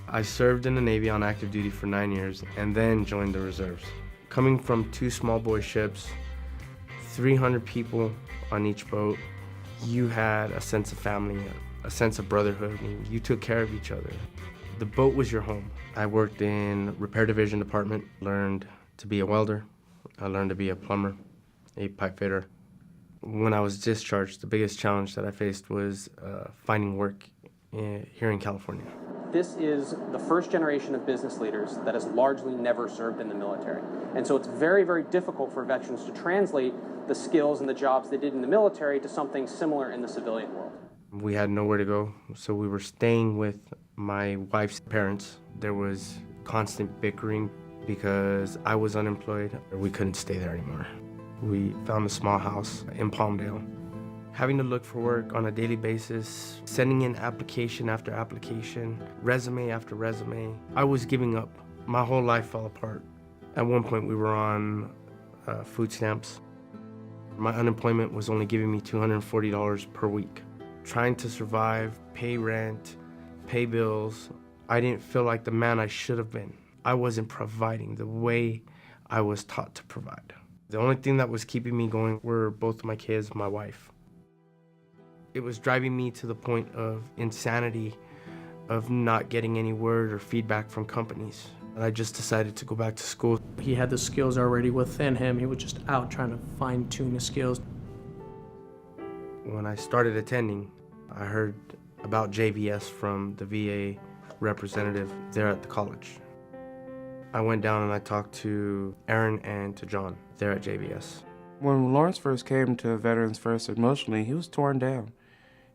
I served in the Navy on active duty for 9 years and then joined the reserves. Coming from 2 small boy ships, 300 people on each boat, you had a sense of family, a sense of brotherhood. You took care of each other. The boat was your home. I worked in repair division department, learned to be a welder. I learned to be a plumber, a pipe fitter. When I was discharged, the biggest challenge that I faced was finding work here in California. This is the first generation of business leaders that has largely never served in the military. And so it's very, very difficult for veterans to translate the skills and the jobs they did in the military to something similar in the civilian world. We had nowhere to go, so we were staying with my wife's parents. There was constant bickering because I was unemployed. We couldn't stay there anymore. We found a small house in Palmdale. Having to look for work on a daily basis, sending in application after application, resume after resume. I was giving up. My whole life fell apart. At one point, we were on food stamps. My unemployment was only giving me $240 per week. Trying to survive, pay rent, pay bills, I didn't feel like the man I should have been. I wasn't providing the way I was taught to provide. The only thing that was keeping me going were both my kids, my wife. It was driving me to the point of insanity, of not getting any word or feedback from companies. And I just decided to go back to school. He had the skills already within him. He was just out trying to fine-tune his skills. When I started attending, I heard about JVS from the VA representative there at the college. I went down and I talked to Aaron and to John there at JVS. When Laurence first came to Veterans First emotionally, he was torn down.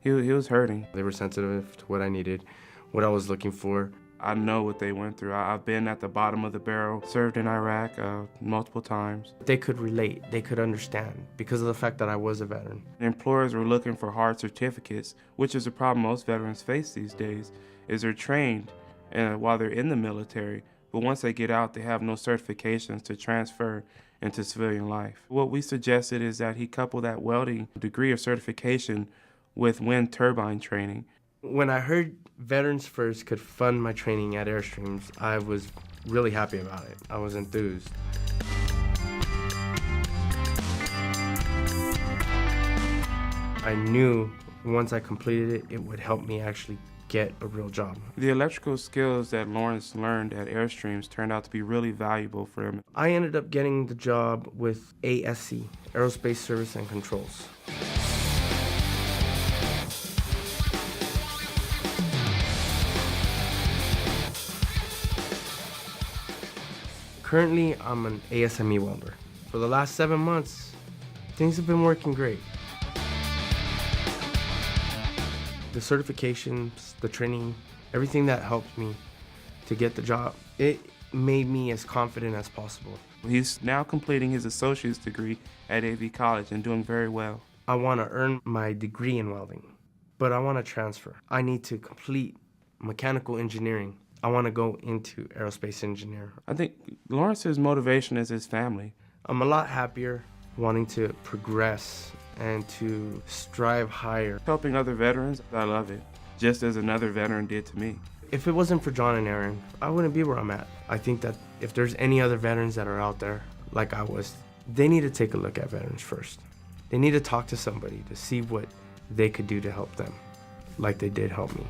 He was hurting. They were sensitive to what I needed, what I was looking for. I know what they went through. I've been at the bottom of the barrel, served in Iraq multiple times. They could relate, they could understand because of the fact that I was a veteran. Employers were looking for hard certificates, which is a problem most veterans face these days, is they're trained while they're in the military, but once they get out, they have no certifications to transfer into civilian life. What we suggested is that he couple that welding degree of certification with wind turbine training. When I heard Veterans First could fund my training at Airstreams, I was really happy about it. I was enthused. I knew once I completed it, it would help me actually get a real job. The electrical skills that Laurence learned at Airstreams turned out to be really valuable for him. I ended up getting the job with ASC, Aerospace Service and Controls. Currently, I'm an ASME welder. For the last 7 months, things have been working great. The certifications, the training, everything that helped me to get the job, it made me as confident as possible. He's now completing his associate's degree at AV College and doing very well. I want to earn my degree in welding, but I want to transfer. I need to complete mechanical engineering. I want to go into aerospace engineer. I think Laurence's motivation is his family. I'm a lot happier wanting to progress and to strive higher. Helping other veterans, I love it, just as another veteran did to me. If it wasn't for John and Aaron, I wouldn't be where I'm at. I think that if there's any other veterans that are out there like I was, they need to take a look at Veterans First. They need to talk to somebody to see what they could do to help them, like they did help me.